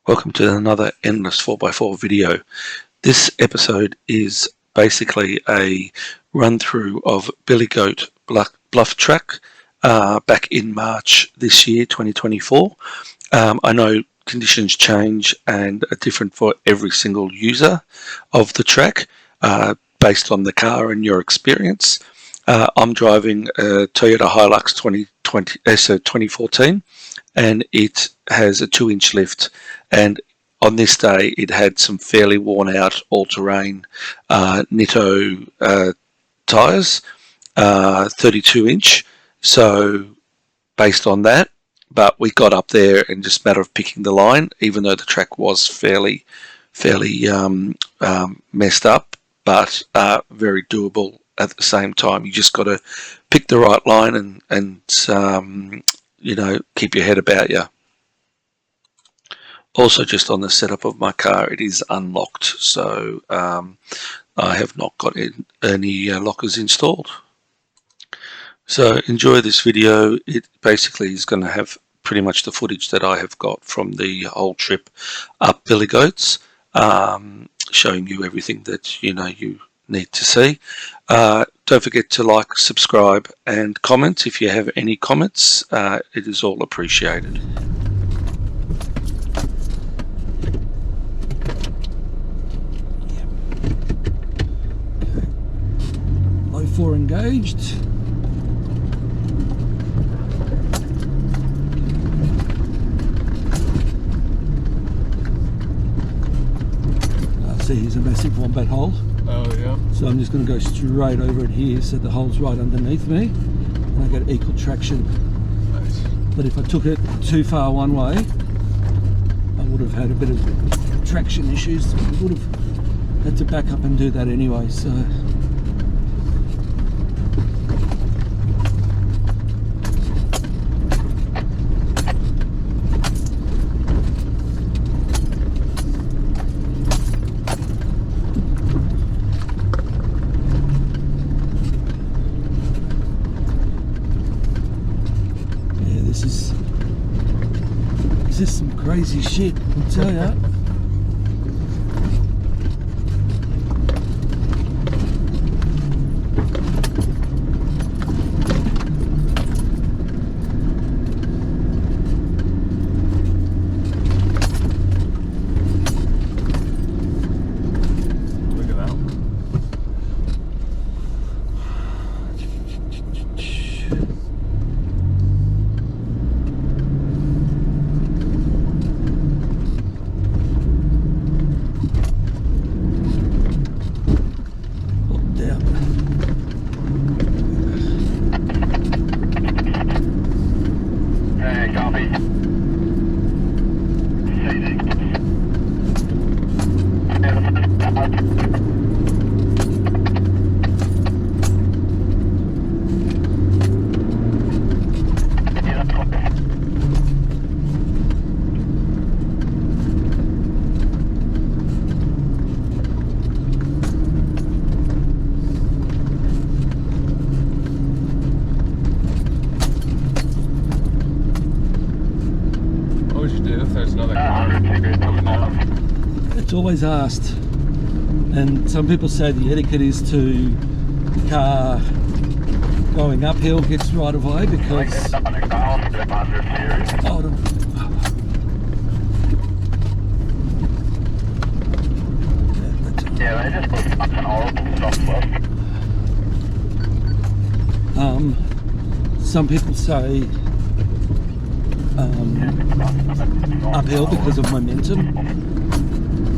Welcome to another Endless 4x4 video. This episode is basically a run through of Billy Goat Bluff track back in March this year, 2024. I know conditions change and are different for every single user of the track based on the car and your experience. I'm driving a Toyota Hilux 2014 and it has a 2-inch lift, and on this day it had some fairly worn out all-terrain Nitto tyres, 32-inch, so based on that, but we got up there and just a matter of picking the line, even though the track was fairly messed up, but very doable at the same time. You just got to pick the right line and you know, keep your head about you. Also, just on the setup of my car, it is unlocked, so I have not got any lockers installed. So enjoy this video. It basically is going to have pretty much the footage that I have got from the whole trip up Billy Goats, showing you everything that you need to see. Don't forget to like, subscribe and comment. If you have any comments, it is all appreciated. Low 4 engaged. See, here's a massive wombat hole. Oh yeah. So I'm just going to go straight over it here, so the hole's right underneath me, and I get equal traction. Nice. But if I took it too far one way, I would have had a bit of traction issues. I would have had to back up and do that anyway. So. This is some crazy shit, I'll tell ya. Look at that. It's always asked, and some people say the etiquette is to the car going uphill gets right of way because some people say uphill because of momentum.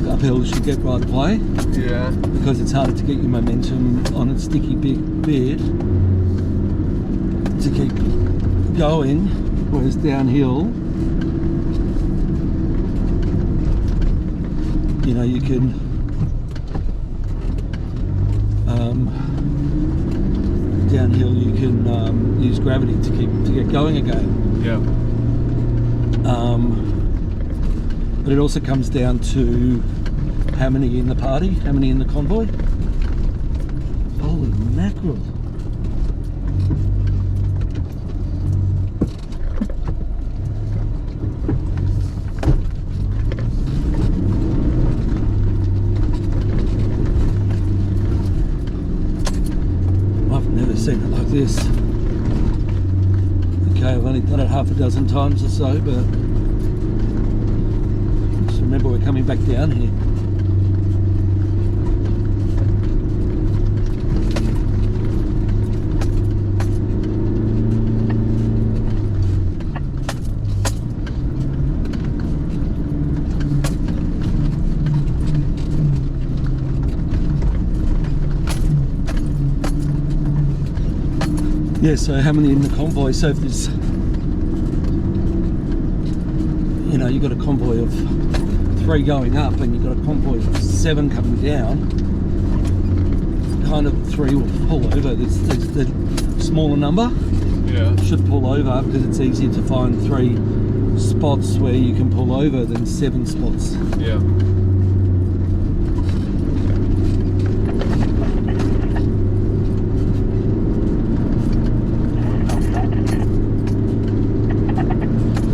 Uphill should get right of way. Yeah. Because it's harder to get your momentum on a sticky big bed to keep going, whereas downhill, you know, you can downhill you can use gravity to get going again. Yeah. But it also comes down to how many in the party, how many in the convoy. Holy mackerel. dozen times or so, but just remember we're coming back down here. Yeah, so how many in the convoy? So if there's, you know, you've got a convoy of 3 going up and you've got a convoy of 7 coming down, kind of 3 will pull over. There's the smaller number should pull over because it's easier to find 3 spots where you can pull over than 7 spots. Yeah.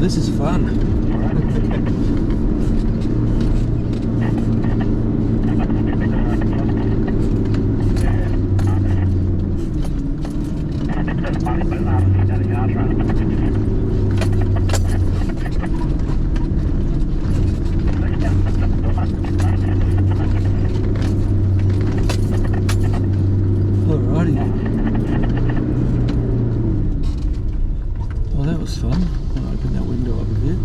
This is fun. Alrighty. Well, that was fun. I'll open that window up a bit.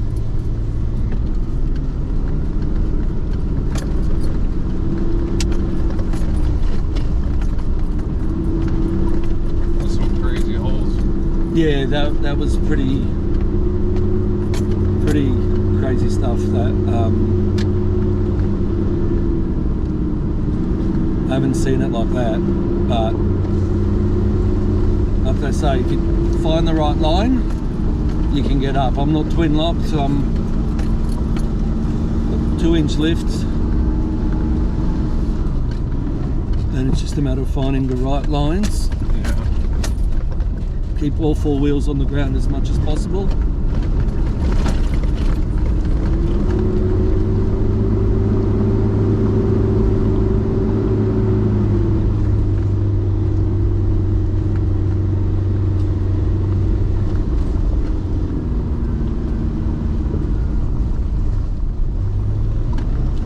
That's some crazy holes. Yeah, that was pretty crazy stuff. That I haven't seen it like that, but like they say, if you find the right line, you can get up. I'm not twin locked, so I'm 2-inch lift, and it's just a matter of finding the right lines. Yeah. Keep all 4 wheels on the ground as much as possible.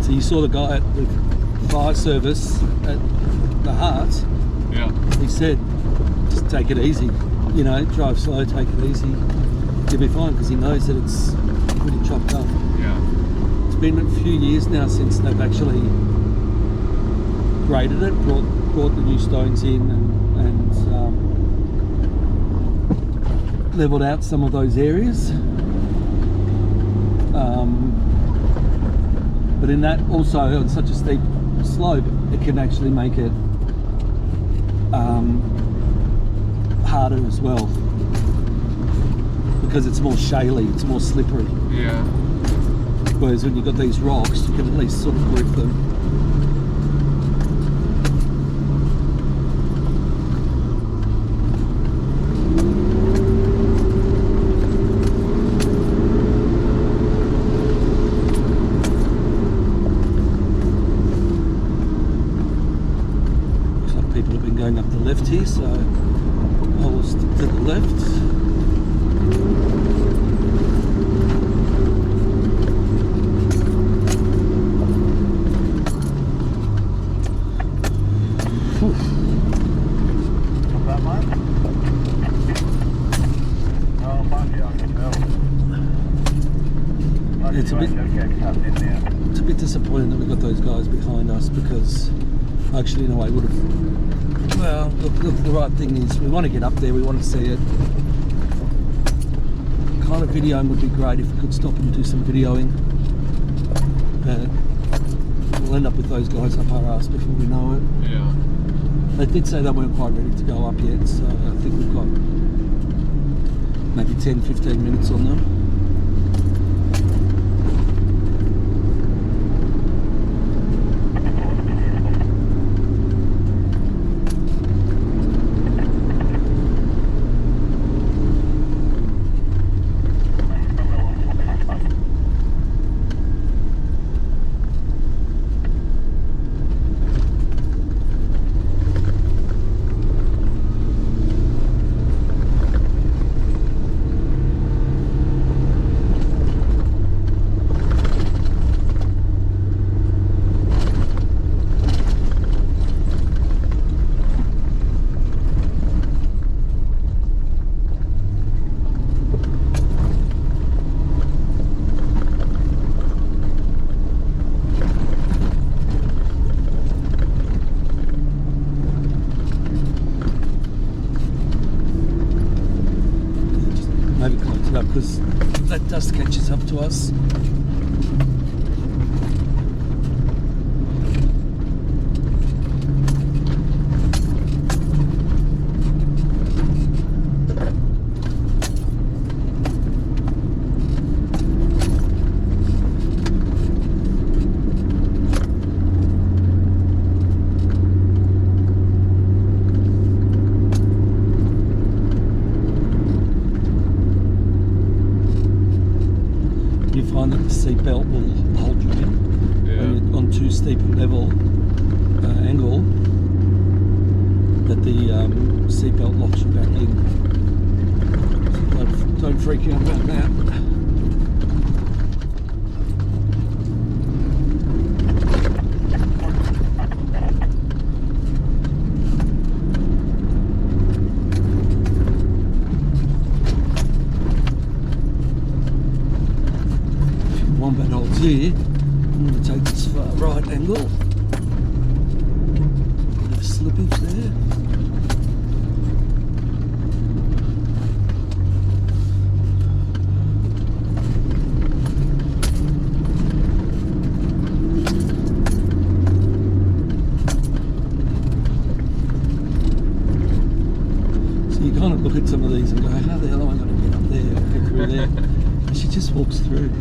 So you saw the guy at the fire service at the Heart. Yeah. He said, just take it easy. You know, drive slow, take it easy. You'll be fine, because he knows that it's pretty chopped up. Yeah. It's been a few years now since they've actually graded it, brought the new stones in and levelled out some of those areas. But in that, also on such a steep slope, it can actually make it harder as well, because it's more shaly, it's more slippery. Yeah. Whereas when you've got these rocks, you can at least sort of grip them. Looks like people have been going up the left here, so I'll stick to the left. It's a bit disappointing that we got those guys behind us, because actually in a way would have, well, look, the right thing is we want to get up there, we want to see it. Kind of videoing would be great if we could stop and do some videoing. We'll end up with those guys up our ass before we know it. Yeah. They did say they weren't quite ready to go up yet, so I think we've got maybe 10-15 minutes on them. because that dust catches up to us. You find that the seatbelt will hold you in when you're on too steep a level angle, that the seatbelt locks you back in. So don't freak out about that. Wombat holds here. I'm going to take this far right angle. Bit of slippage there. So you kind of look at some of these and go, how the hell am I going to get up there or get through there? And she just walks through.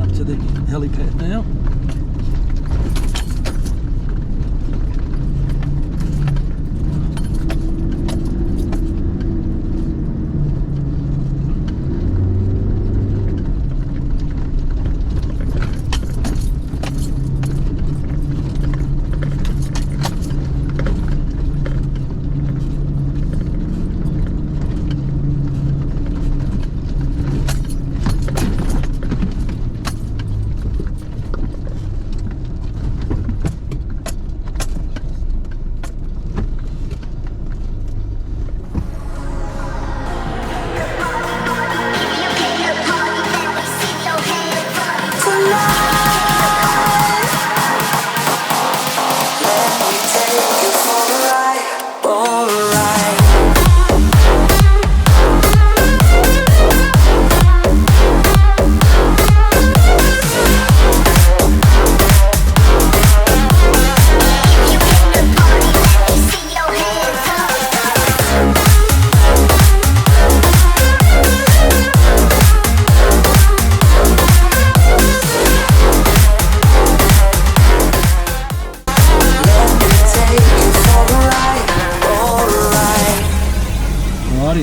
To the helipad now.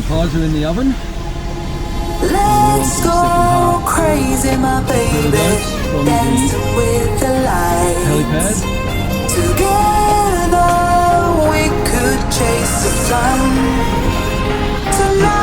Pies are in the oven. Let's go crazy, my baby, dancing with the lights. Helipad. Together we could chase the sun tonight.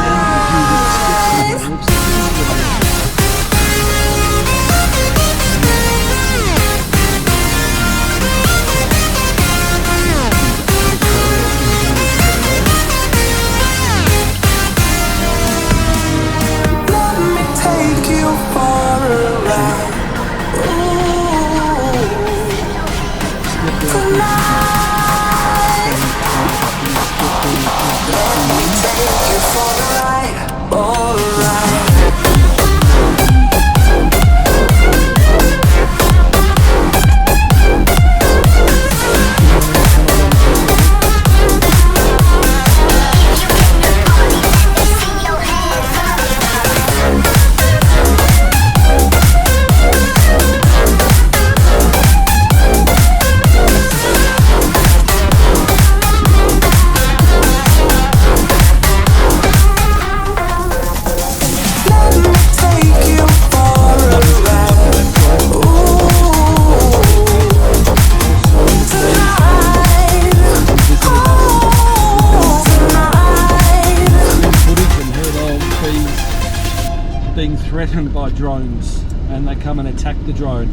Being threatened by drones, and they come and attack the drone.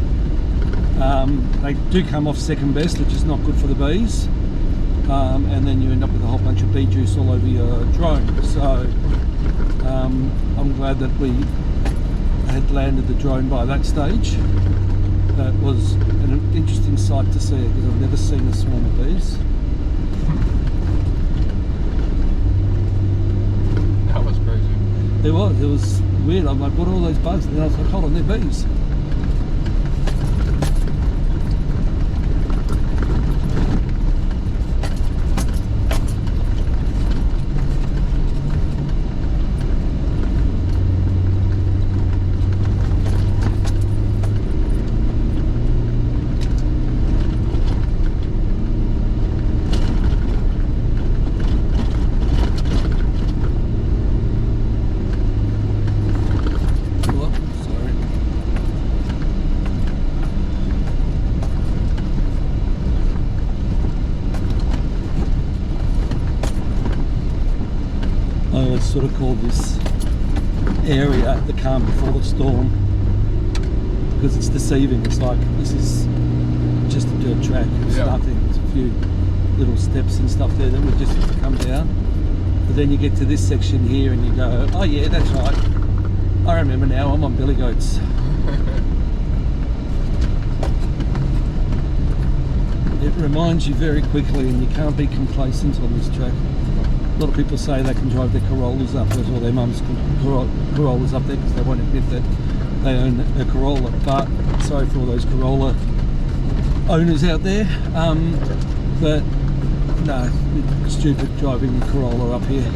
They do come off second best, which is not good for the bees. and then you end up with a whole bunch of bee juice all over your drone. So I'm glad that we had landed the drone by that stage. That was an interesting sight to see because I've never seen a swarm of bees. That was crazy. It was weird. I'm like, what are all those bugs? And then I was like, hold on, they're bees. I sort of call this area the calm before the storm because it's deceiving. It's like this is just a dirt track. It's nothing. There's a few little steps and stuff there that we just have to come down. But then you get to this section here and you go, oh yeah, that's right. I remember now. I'm on billy goats. It reminds you very quickly, and you can't be complacent on this track. A lot of people say they can drive their Corollas up, or their mum's Corollas up there because they won't admit that they own a Corolla. But sorry for all those Corolla owners out there. But no, it's stupid driving a Corolla up here.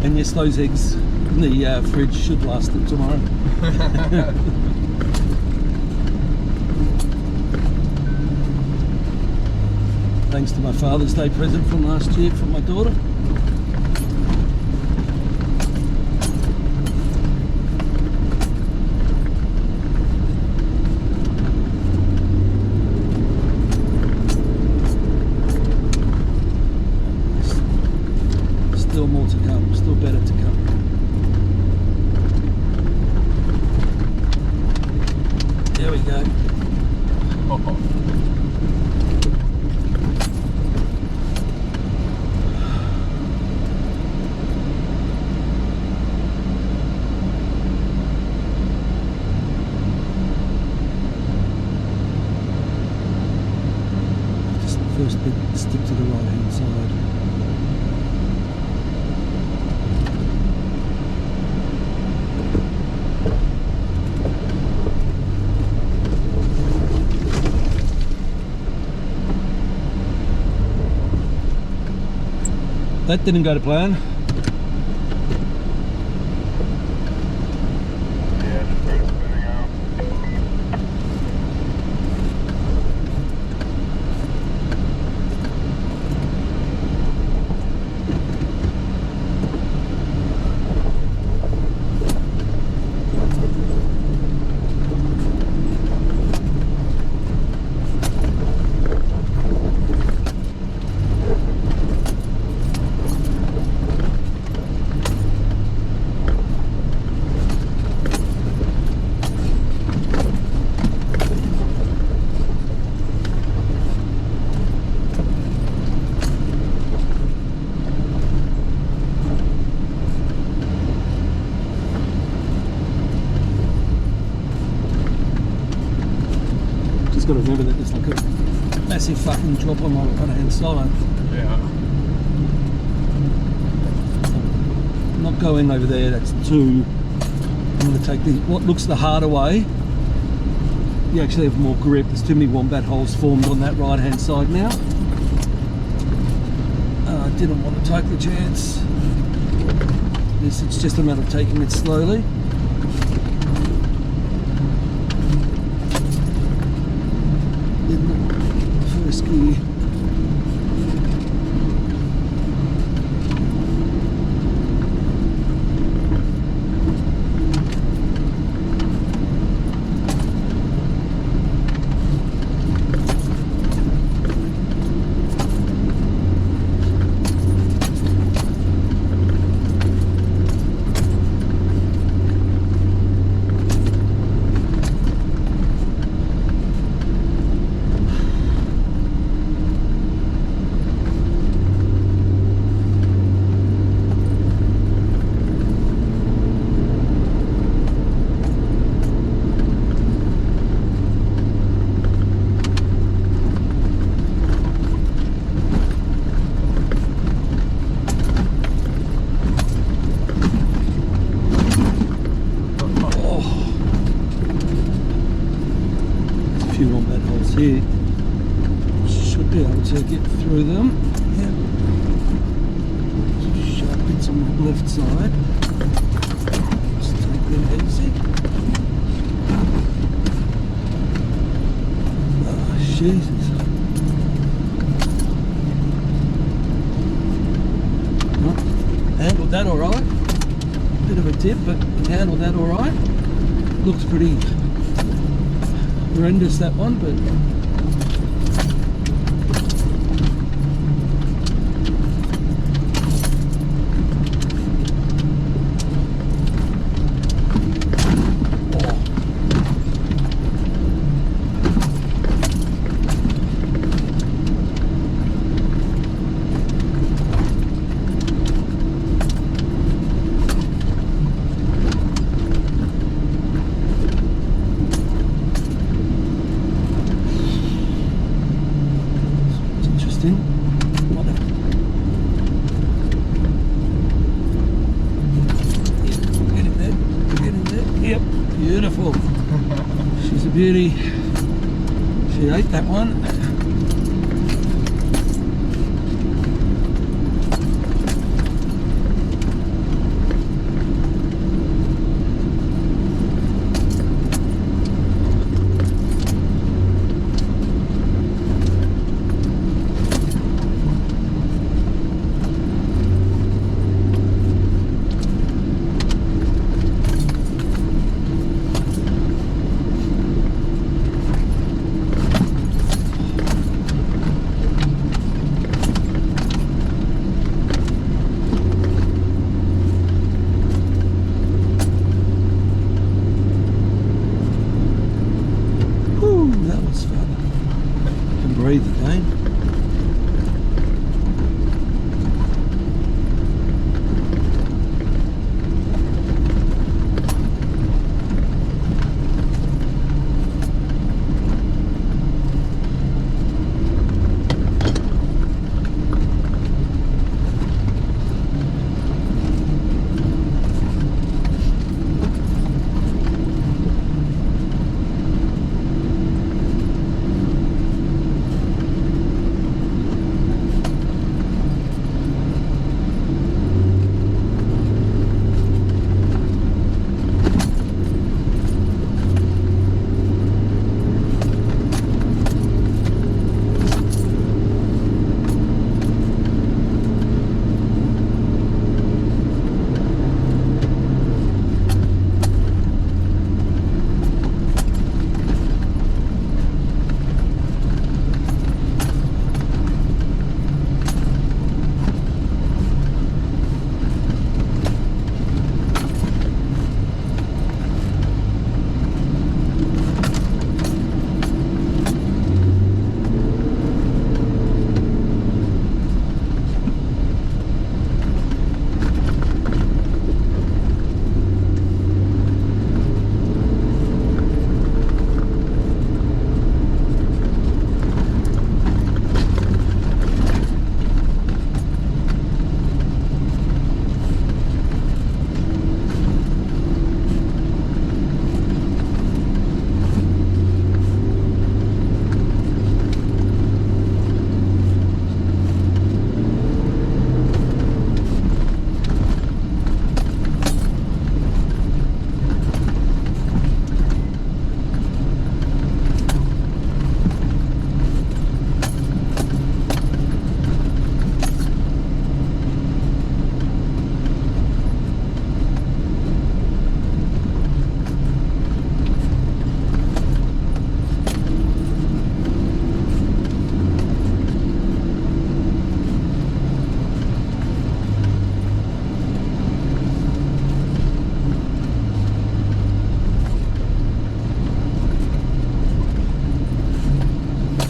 And yes, those eggs in the fridge should last till tomorrow. Thanks to my Father's Day present from last year from my daughter. Still more to come, still better to come. There we go. Just first bit, stick to the right hand side. That didn't go to plan. Yeah, just started spinning out. Got to remember that there's like a massive fucking drop on my right hand side. Yeah. Not going over there, that's too I'm going to take what looks the harder way. You actually have more grip. There's too many wombat holes formed on that right hand side now. I didn't want to take the chance. It's just a matter of taking it slowly. In the first gear. Here should be able to get through them. Yep. Sharp bits on the left side. Just take them easy. Oh, Jesus. Oh, handled that alright. Bit of a tip, but handled that alright. Looks pretty horrendous, that one, but beautiful. She's a beauty. She ate that one. Breathe again.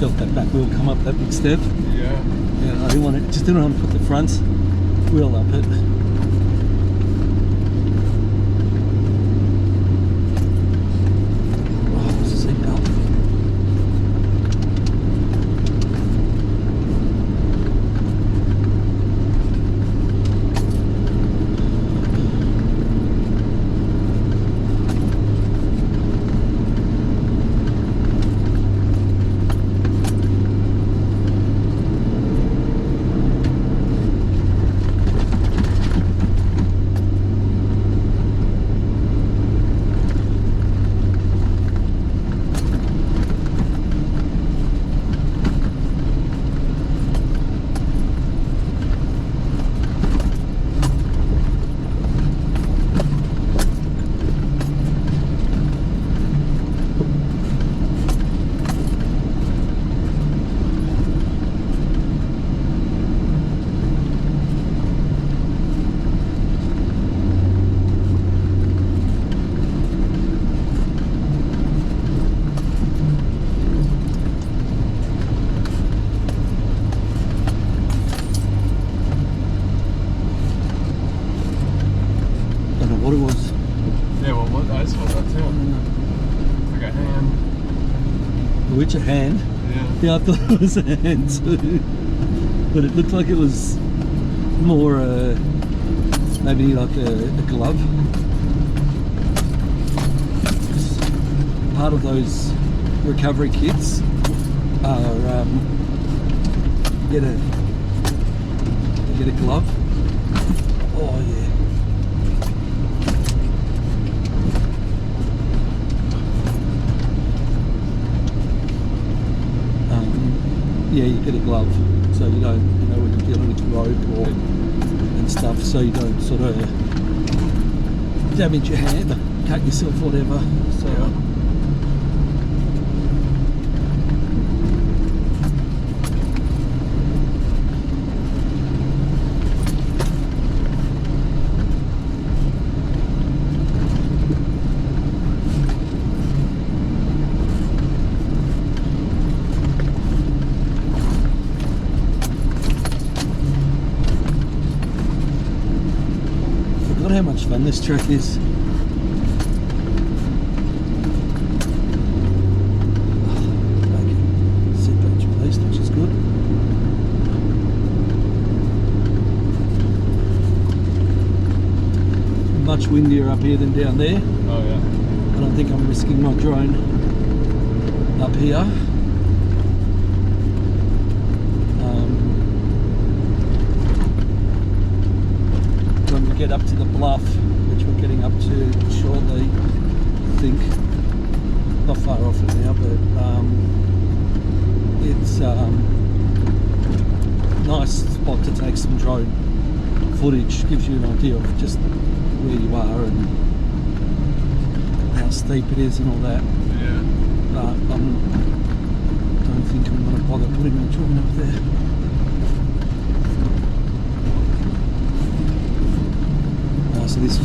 felt that back wheel come up that big step. Yeah. Yeah, I didn't want to put the front wheel up it. Oh, seatbelt. What it was. Yeah, well, what I saw that too. Like a hand. Which a hand? Yeah. Yeah, I thought it was a hand too. But it looked like it was more maybe like a glove. Part of those recovery kits are get a glove. Oh yeah. Yeah, you get a glove, so you don't, when you're dealing with rope and stuff, so you don't sort of damage your hand, cut yourself, whatever. So. Yeah. How much fun this track is. Seatbelt's released, which is good. Much windier up here than down there. Oh yeah. I don't think I'm risking my drone up here. When we get up to the Bluff, which we're getting up to shortly, I think, not far off it now, but it's a nice spot to take some drone footage. Gives you an idea of just where you are and how steep it is and all that. Yeah. But I don't think I'm going to bother putting the drone up there. So this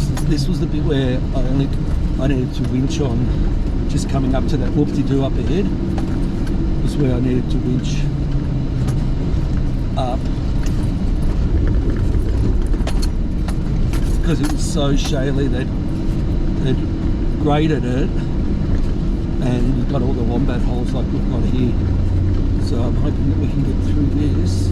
was the bit where I needed to winch on, just coming up to that whoop-de-doo up ahead was where I needed to winch up because it was so shaly. They'd graded it and you've got all the wombat holes like we've got here, so I'm hoping that we can get through this.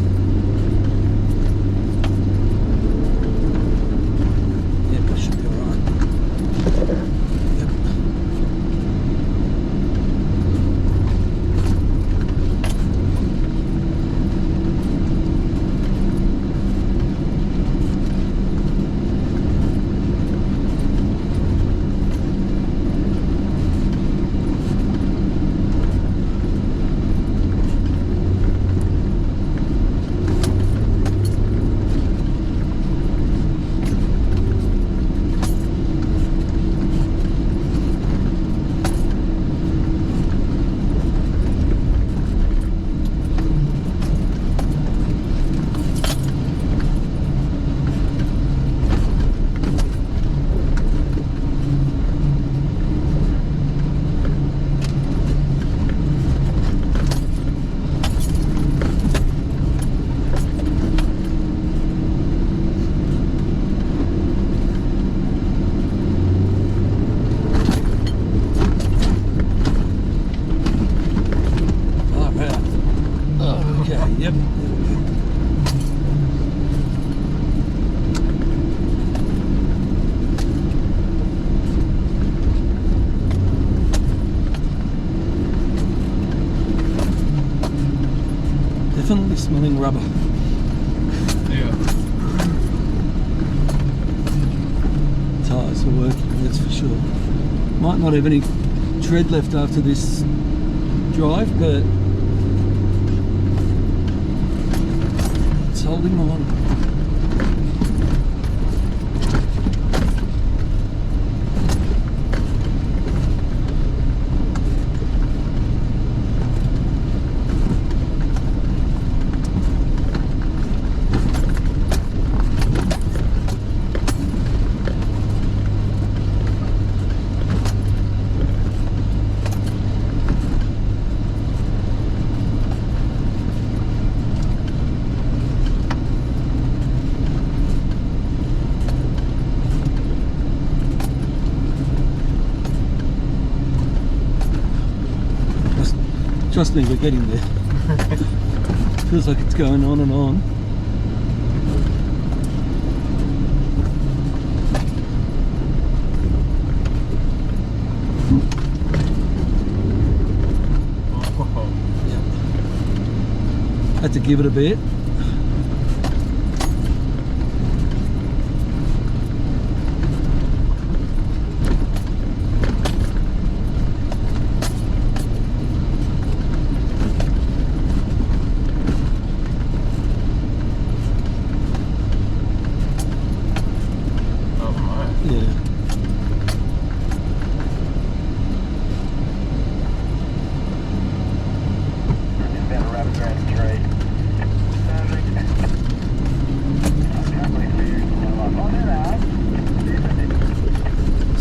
Yep. Definitely smelling rubber. Yeah. Tyres are working, that's for sure. Might not have any tread left after this drive, but it's holding on. Trust me, we're getting there. Feels like it's going on and on. Yeah. Had to give it a bit.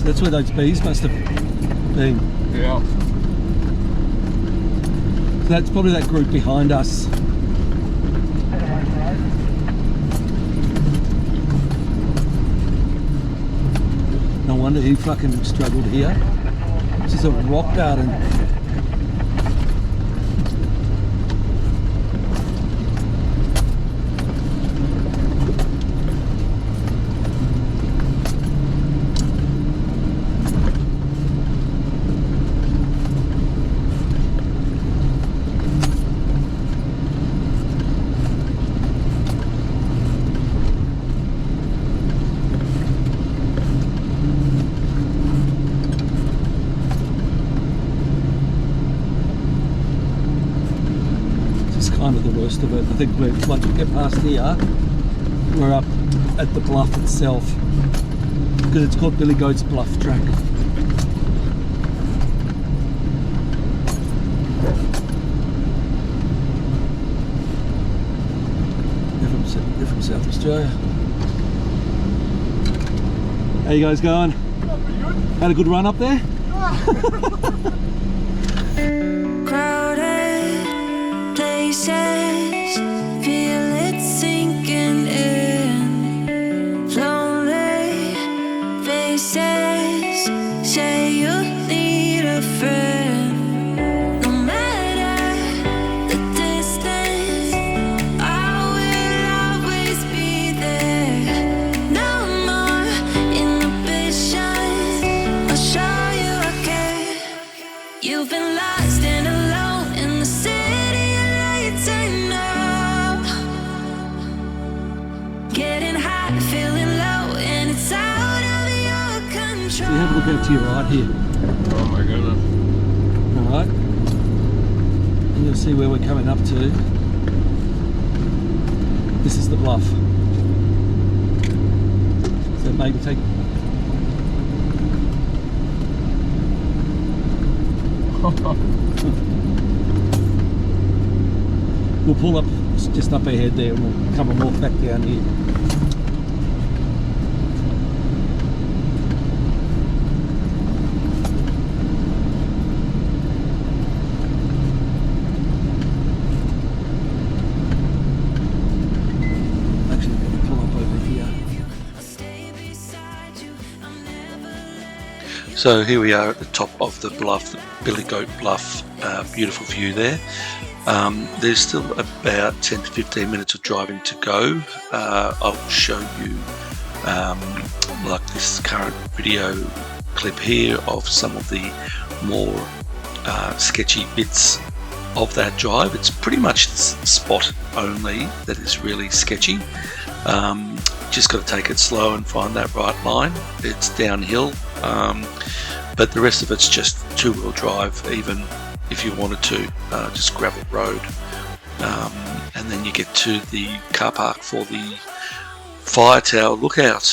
That's where those bees must have been. Yeah. So that's probably that group behind us. No wonder he fucking struggled here. It's just a rock garden. Kind of the worst of it. I think once we get past here, we're up at the bluff itself, because it's called Billy Goat's Bluff Track. They're from South Australia. How you guys going? Pretty good. Had a good run up there? Places, feel it sinking in. Lonely faces, say you need a friend. No matter the distance, I will always be there. No more inhibitions, I'll show you I care. You've been lost and alone in the city. So you have a look out to your right here. Oh my goodness. Alright. And you'll see where we're coming up to. This is the bluff. So maybe take... We'll pull up just up ahead there and we'll come and walk back down here. Actually, I'm going to pull up over here. So here we are at the top of the bluff, the Billy Goat Bluff. Beautiful view there. There's still about 10 to 15 minutes of driving to go. I'll show you like this current video clip here of some of the more sketchy bits of that drive. It's pretty much the spot only that is really sketchy. Just got to take it slow and find that right line. It's downhill, but the rest of it's just two-wheel drive, even if you wanted to, just gravel road. And then you get to the car park for the fire tower lookout,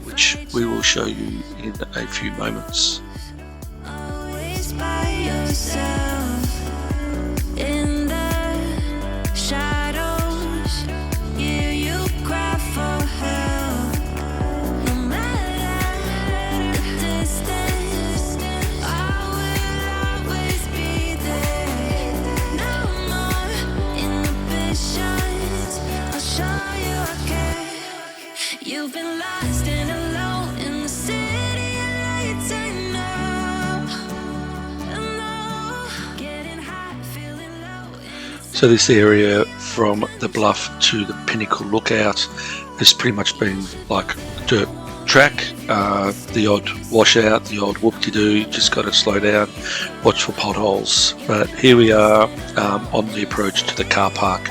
which we will show you in a few moments. Always by yourself in the shadows. Yeah, you cry for help. No matter the distance, I will always be there. No more inhibitions. I'll show you I care. You've been lost and alone in the city of lights. I know, getting high, feeling low. So this area from the bluff to the Pinnacle lookout has pretty much been like dirt track, the odd washout, the odd whoop-de-doo. Just got to slow down, watch for potholes. But here we are on the approach to the car park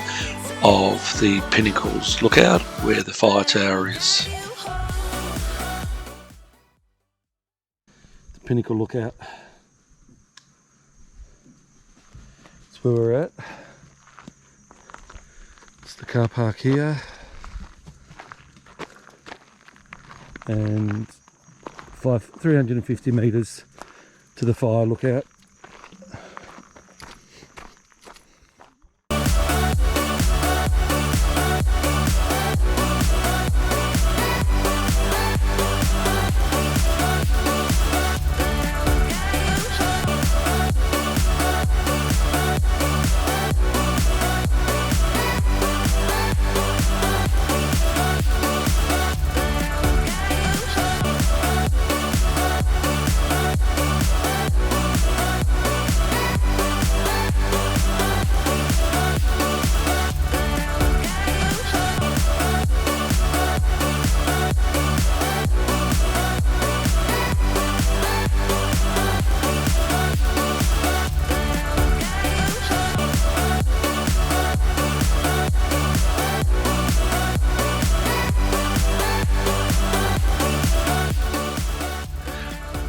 of the Pinnacles lookout, where the fire tower is. The Pinnacle lookout. That's where we're at. It's the car park here. And 350 metres to the fire lookout.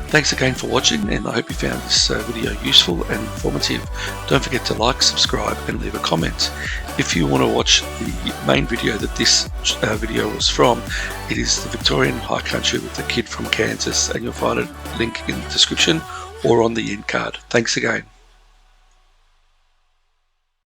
Thanks again for watching, and I hope you found this video useful and informative. Don't forget to like, subscribe and leave a comment. If you want to watch the main video that this video was from, it is the Victorian High Country with the kid from Kansas, and you'll find a link in the description or on the end card. Thanks again.